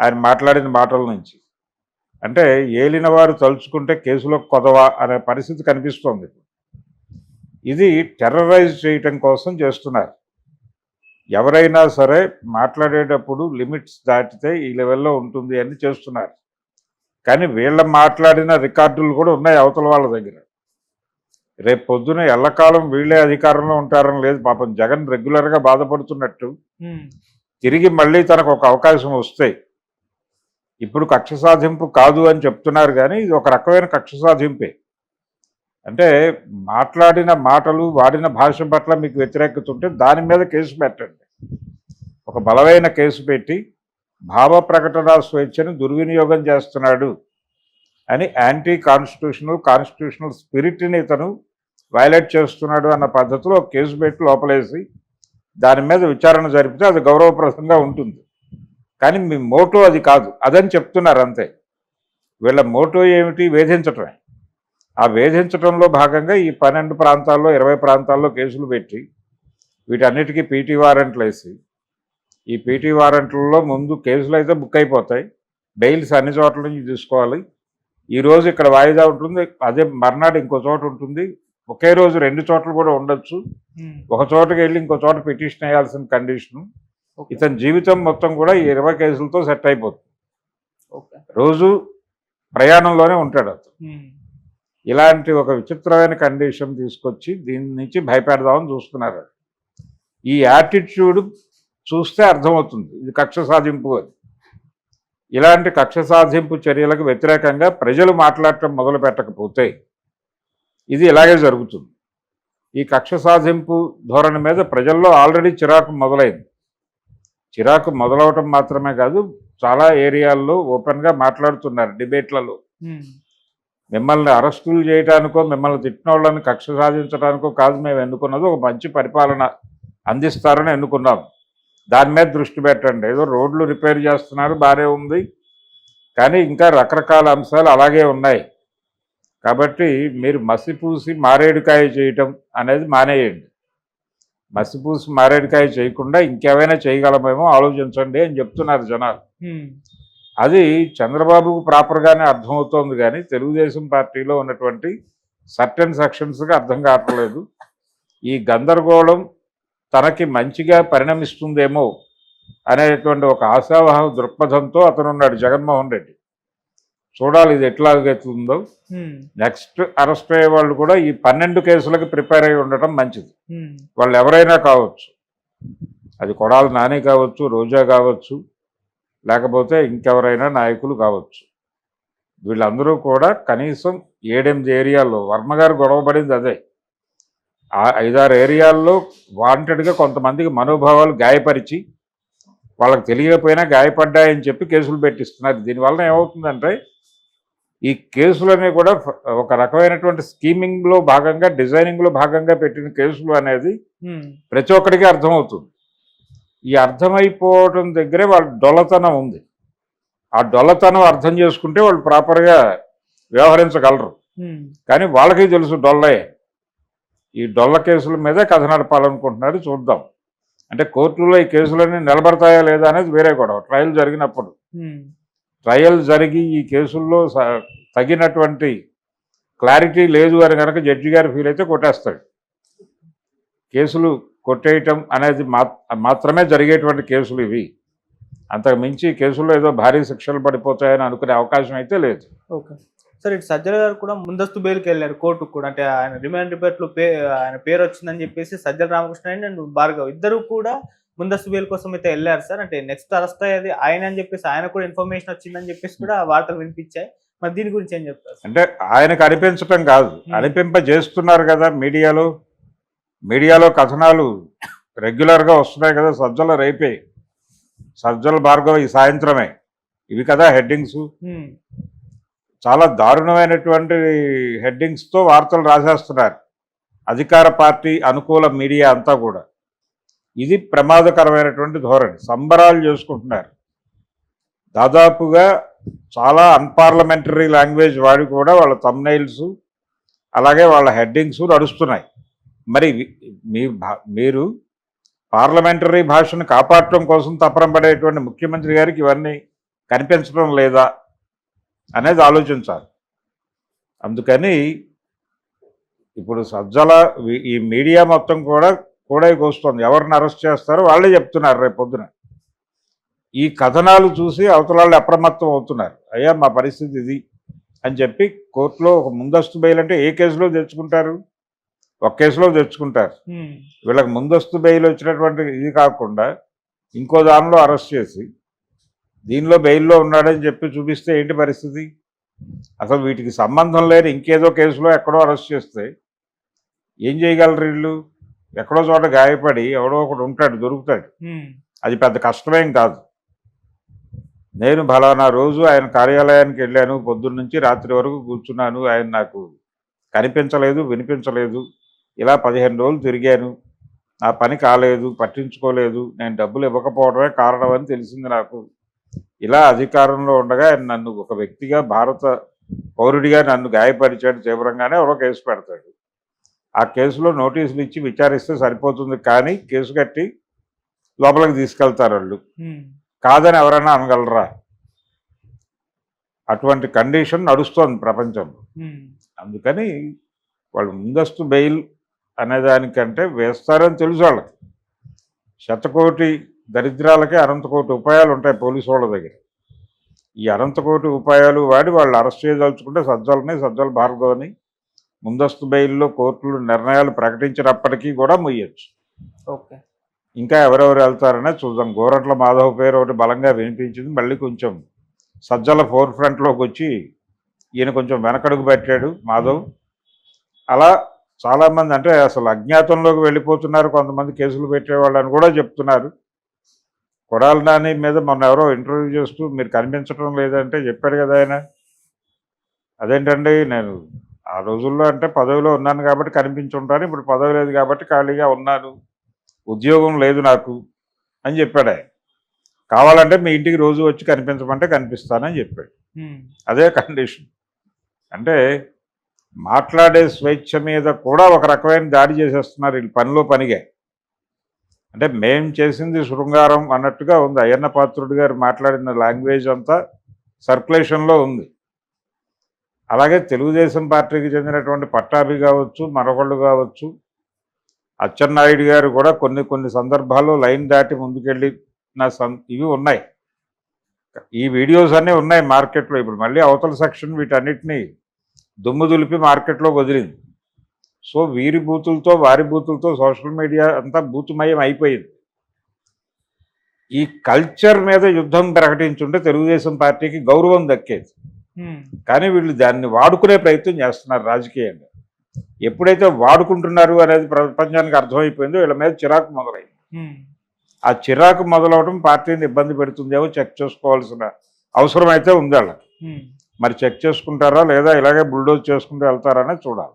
ఆయన మాట్లాడిన మాటల నుంచి. అంటే ఏలిన వారు తలుచుకుంటే కేసులో కొదవా అనే పరిస్థితి కనిపిస్తోంది. ఇది టెర్రరైజ్ చేయటం కోసం చేస్తున్నారు. ఎవరైనా సరే మాట్లాడేటప్పుడు లిమిట్స్ దాటితే ఈ లెవెల్లో ఉంటుంది అని చేస్తున్నారు. కానీ వీళ్ళ మాట్లాడిన రికార్డులు కూడా ఉన్నాయి అవతల వాళ్ళ దగ్గర. రేపు పొద్దున ఎల్లకాలం వీళ్ళే అధికారంలో ఉంటారని లేదు. పాపం జగన్ రెగ్యులర్గా బాధపడుతున్నట్టు తిరిగి మళ్ళీ తనకు ఒక అవకాశం వస్తాయి. ఇప్పుడు కక్ష సాధింపు కాదు అని చెప్తున్నారు, కానీ ఇది ఒక రకమైన కక్ష సాధింపే. అంటే మాట్లాడిన మాటలు, వాడిన భాష పట్ల మీకు వ్యతిరేకత ఉంటే దాని మీద కేసు పెట్టండి. ఒక బలమైన కేసు పెట్టి భావ ప్రకటన స్వేచ్ఛను దుర్వినియోగం చేస్తున్నాడు అని యాంటీ కాన్స్టిట్యూషనల్ స్పిరిట్ని ఇతను వైలేట్ చేస్తున్నాడు అన్న పద్ధతిలో కేసు పెట్టి లోపలేసి దాని మీద విచారణ జరిపితే అది గౌరవప్రదంగా ఉంటుంది. కానీ మీ మోటో అది కాదు, అదని చెప్తున్నారు అంతే. వీళ్ళ మోటో ఏమిటి? వేధించటమే. ఆ వేధించడంలో భాగంగా ఈ 12 ప్రాంతాల్లో 20 ప్రాంతాల్లో కేసులు పెట్టి వీటన్నిటికీ పీటీ వారెంట్లు వేసి, ఈ పీటీ వారెంట్లలో ముందు కేసులు అయితే బుక్ అయిపోతాయి, బెయిల్స్ అన్ని చోట్ల నుంచి తీసుకోవాలి. ఈరోజు ఇక్కడ వాయిదా ఉంటుంది, అదే మర్నాడు ఇంకో చోట ఉంటుంది, ఒకే రోజు 2 చోట్ల కూడా ఉండొచ్చు. ఒక చోటకి వెళ్ళి ఇంకో చోట పిటిషన్ వేయాల్సిన కండిషను. ఇతని జీవితం మొత్తం కూడా ఈ 20 కేసులతో సెట్ అయిపోతుంది. రోజు ప్రయాణంలోనే ఉంటాడు అతను. ఇలాంటి ఒక విచిత్రమైన కండిషన్ తీసుకొచ్చి దీని నుంచి భయపెడదామని చూస్తున్నారు. ఈ యాటిట్యూడ్ చూస్తే అర్థమవుతుంది ఇది కక్ష సాధింపు అని. ఇలాంటి కక్ష సాధింపు చర్యలకు వ్యతిరేకంగా ప్రజలు మాట్లాడటం మొదలు పెట్టకపోతే ఇది ఇలాగే జరుగుతుంది. ఈ కక్ష సాధింపు ధోరణి మీద ప్రజల్లో ఆల్రెడీ చిరాకు మొదలైంది. చిరాకు మొదలవటం మాత్రమే కాదు, చాలా ఏరియాల్లో ఓపెన్గా మాట్లాడుతున్నారు డిబేట్లలో. మిమ్మల్ని అరెస్టులు చేయడానికో, మిమ్మల్ని తిట్టిన వాళ్ళని కక్ష సాధించడానికో కాదు మేము ఎన్నుకున్నది, ఒక మంచి పరిపాలన అందిస్తారని ఎన్నుకున్నాం. దాని మీద దృష్టి పెట్టండి. ఏదో రోడ్లు రిపేర్ చేస్తున్నారు, బాగానే ఉంది, కానీ ఇంకా రకరకాల అంశాలు అలాగే ఉన్నాయి. కాబట్టి మీరు మసిపూసి మారేడుకాయ చేయటం అనేది మానేయండి. మసిపూసి మారేడుకాయ చేయకుండా ఇంకేమైనా చేయగలమేమో ఆలోచించండి అని చెప్తున్నారు జనాలు. అది చంద్రబాబుకు ప్రాపర్గానే అర్థమవుతోంది, కానీ తెలుగుదేశం పార్టీలో ఉన్నటువంటి సర్టెన్ సెక్షన్స్గా అర్థం కావట్లేదు. ఈ గందరగోళం తనకి మంచిగా పరిణమిస్తుందేమో అనేటువంటి ఒక ఆశావహ దృక్పథంతో అతనున్నాడు జగన్మోహన్ రెడ్డి. చూడాలి ఇది ఎట్లాగెత్తుందో. నెక్స్ట్ అరెస్ట్ అయ్యే వాళ్ళు కూడా ఈ 12 కేసులకు ప్రిపేర్ అయి ఉండటం మంచిది. వాళ్ళు ఎవరైనా కావచ్చు, అది కొడాలి నాని కావచ్చు, రోజా కావచ్చు, లేకపోతే ఇంకెవరైనా నాయకులు కావచ్చు. వీళ్ళందరూ కూడా కనీసం 7-8 ఏరియాల్లో, వర్మ గారు గొడవపడింది అదే, ఆ 5-6 ఏరియాల్లో వాంటెడ్గా కొంతమందికి మనోభావాలు గాయపరిచి వాళ్ళకి తెలియకపోయినా గాయపడ్డాయని చెప్పి కేసులు పెట్టిస్తున్నారు. దీనివల్ల ఏమవుతుందంటే ఈ కేసులన్నీ కూడా ఒక రకమైనటువంటి స్కీమింగ్లో భాగంగా, డిజైనింగ్లో భాగంగా పెట్టిన కేసులు అనేది ప్రతి ఒక్కడికి అర్థమవుతుంది. ఈ అర్థమైపోవడం దగ్గరే వాళ్ళ డొల్లతనం ఉంది. ఆ డొల్లతనం అర్థం చేసుకుంటే వాళ్ళు ప్రాపర్గా వ్యవహరించగలరు. కానీ వాళ్ళకి తెలుసు డొల్లే. ఈ డొల్ల కేసుల మీదే కథ నడపాలనుకుంటున్నారు. చూద్దాం. అంటే కోర్టులో ఈ కేసులన్నీ నిలబడతాయా లేదా అనేది వేరే గొడవ. ట్రయల్ జరిగినప్పుడు, ట్రయల్ జరిగి ఈ కేసుల్లో తగినటువంటి క్లారిటీ లేదు అని కనుక జడ్జి గారు ఫీల్ అయితే కొట్టేస్తాడు. కేసులు కొట్టేయటం అనేది మాత్రమే జరిగేటువంటి కేసులు ఇవి. అంతకు మించి కేసుల్లో ఏదో భారీ శిక్షలు పడిపోతాయని అనుకునే అవకాశం అయితే లేదు. ఓకే సార్, ఇటు సజ్జల గారు కూడా ముందస్తు బెయిల్కి వెళ్ళారు కోర్టుకు కూడా. అంటే ఆయన రిమాండ్ రిపోర్ట్లో ఆయన పేరు వచ్చిందని చెప్పేసి సజ్జల రామకృష్ణ అండ్ భార్గవ్ ఇద్దరు కూడా ముందస్తు బెయిల్ కోసం అయితే వెళ్ళారు సార్. అంటే నెక్స్ట్ అరెస్ట్ అయ్యేది ఆయన అని చెప్పేసి, ఆయన కూడా ఇన్ఫర్మేషన్ వచ్చిందని చెప్పేసి కూడా వార్తలు వినిపించాయి. మరి దీని గురించి ఏం చెప్తారు? అంటే ఆయనకు అనిపించటం కాదు, అనిపింపజేస్తున్నారు కదా మీడియాలో. మీడియాలో కథనాలు రెగ్యులర్గా వస్తున్నాయి కదా. సజ్జల రేపే, సజ్జల భార్గవ్ ఈ సాయంత్రమే, ఇవి కదా హెడ్డింగ్స్. చాలా దారుణమైనటువంటి హెడ్డింగ్స్తో వార్తలు రాసేస్తున్నారు అధికార పార్టీ అనుకూల మీడియా అంతా కూడా. ఇది ప్రమాదకరమైనటువంటి ధోరణి. సంబరాలు చేసుకుంటున్నారు. దాదాపుగా చాలా అన్పార్లమెంటరీ లాంగ్వేజ్ వాడి కూడా వాళ్ళ థంబ్నెయిల్స్ అలాగే వాళ్ళ హెడ్డింగ్స్ నడుస్తున్నాయి. మరి మీరు పార్లమెంటరీ భాషను కాపాడటం కోసం తపన పడేటువంటి ముఖ్యమంత్రి గారికి ఇవన్నీ కనిపించడం లేదా అనేది ఆలోచించాలి. అందుకని ఇప్పుడు సజ్జల ఈ మీడియా మొత్తం కూడా కూడైకొస్తుంది. ఎవరిని అరెస్ట్ చేస్తారో వాళ్ళే చెప్తున్నారు రేపు పొద్దున. ఈ కథనాలు చూసి అవతల వాళ్ళు అప్రమత్తం అవుతున్నారు. అయ్యా మా పరిస్థితి ఇది అని చెప్పి కోర్టులో ఒక ముందస్తు బెయిల్ అంటే ఏ కేసులో తెచ్చుకుంటారు? ఒక కేసులో తెచ్చుకుంటారు. వీళ్ళకి ముందస్తు బెయిల్ వచ్చినటువంటి ఇది కాకుండా ఇంకో దానిలో అరెస్ట్ చేసి దీనిలో బెయిల్లో ఉన్నాడని చెప్పి చూపిస్తే ఏంటి పరిస్థితి? అసలు వీటికి సంబంధం లేని ఇంకేదో కేసులో ఎక్కడో అరెస్ట్ చేస్తే ఏం చేయగలరు వీళ్ళు? ఎక్కడో చోట గాయపడి ఎవడో ఒకడు ఉంటాడు, దొరుకుతాడు. అది పెద్ద కష్టమేం కాదు. నేను ఫలానా రోజు ఆయన కార్యాలయానికి వెళ్ళాను, పొద్దున్న నుంచి రాత్రి వరకు కూర్చున్నాను, ఆయన నాకు కనిపించలేదు, వినిపించలేదు, ఇలా 15 రోజులు తిరిగాను, నా పని కాలేదు, పట్టించుకోలేదు, నేను డబ్బులు ఇవ్వకపోవడమే కారణం అని తెలిసింది నాకు. ఇలా అధికారంలో ఉండగా ఆయన నన్ను ఒక వ్యక్తిగా, భారత పౌరుడిగా నన్ను గాయపరిచాడు తీవ్రంగానే ఎవరో కేసు పెడతాడు. ఆ కేసులో నోటీసులు ఇచ్చి విచారిస్తే సరిపోతుంది, కానీ కేసు కట్టి లోపలికి తీసుకెళ్తారు వాళ్ళు. కాదని ఎవరైనా అనగలరా? అటువంటి కండిషన్ నడుస్తోంది ప్రపంచంలో. అందుకని వాళ్ళు ముందస్తు బెయిల్ అనేదానికంటే వేస్తారని తెలుసు వాళ్ళకి. 100 కోటి దరిద్రాలకే అనంత కోటి ఉపాయాలు ఉంటాయి పోలీసు వాళ్ళ దగ్గర. ఈ అనంత కోటి ఉపాయాలు వాడి వాళ్ళు అరెస్ట్ చేయదలుచుకుంటే సజ్జల భార్గవని ముందస్తు బెయిల్లో కోర్టులు నిర్ణయాలు ప్రకటించినప్పటికీ కూడా ముయ్యొచ్చు. ఓకే, ఇంకా ఎవరెవరు వెళ్తారనే చూద్దాం. గోరంట్ల మాధవ్ పేరు ఒకటి బలంగా వినిపించింది. మళ్ళీ కొంచెం సజ్జల ఫోర్ ఫ్రంట్లోకి వచ్చి ఈయన కొంచెం వెనకడుగు పెట్టాడు మాధవ్. అలా చాలామంది అంటే అసలు అజ్ఞాతంలోకి వెళ్ళిపోతున్నారు కొంతమంది కేసులు పెట్టేవాళ్ళని కూడా చెప్తున్నారు. కొడాలి నాని మీద మొన్న ఎవరో ఇంటర్వ్యూ చేస్తూ మీరు కనిపించడం లేదంటే చెప్పాడు కదా ఆయన. అదేంటండి, నేను ఆ రోజుల్లో అంటే పదవిలో ఉన్నాను కాబట్టి కనిపించుంటాను, ఇప్పుడు పదవి లేదు కాబట్టి ఖాళీగా ఉన్నాను, ఉద్యోగం లేదు నాకు అని చెప్పాడు ఆయన. కావాలంటే మీ ఇంటికి రోజు వచ్చి కనిపించమంటే కనిపిస్తానని చెప్పాడు. అదే కండిషన్. అంటే మాట్లాడే స్వేచ్ఛ మీద కూడా ఒక రకమైన దాడి చేసేస్తున్నారు వీళ్ళు పనిలో పనిగా. అంటే మేం చేసింది శృంగారం అన్నట్టుగా ఉంది. అయ్యన్న పాత్రుడు గారు మాట్లాడిన లాంగ్వేజ్ అంతా సర్క్యులేషన్లో ఉంది. అలాగే తెలుగుదేశం పార్టీకి చెందినటువంటి పట్టాభి కావచ్చు, మరొకళ్ళు కావచ్చు, అచ్చెన్నాయుడు గారు కూడా కొన్ని సందర్భాల్లో లైన్ దాటి ముందుకెళ్ళి ఇవి ఉన్నాయి. ఈ వీడియోస్ అన్నీ ఉన్నాయి మార్కెట్లో. ఇప్పుడు మళ్ళీ అవతల సెక్షన్ వీటన్నిటినీ దుమ్ము దులిపి మార్కెట్లోకి వదిలింది. సో వీరి బూతులతో వారి బూతులతో సోషల్ మీడియా అంతా బూతుమయం అయిపోయింది. ఈ కల్చర్ మీద యుద్ధం ప్రకటించుంటే తెలుగుదేశం పార్టీకి గౌరవం దక్కేది. కానీ వీళ్ళు దాన్ని వాడుకునే ప్రయత్నం చేస్తున్నారు రాజకీయంగా. ఎప్పుడైతే వాడుకుంటున్నారు అనేది ప్రపంచానికి అర్థమైపోయిందో వీళ్ళ మీద చిరాకు మొదలైంది. ఆ చిరాకు మొదలవడం పార్టీని ఇబ్బంది పెడుతుందేమో చెక్ చేసుకోవాల్సిన అవసరం అయితే ఉంది వాళ్ళకి. మరి చెక్ చేసుకుంటారా లేదా ఇలాగే బుల్డోజ్ చేసుకుంటూ వెళ్తారనే చూడాలి.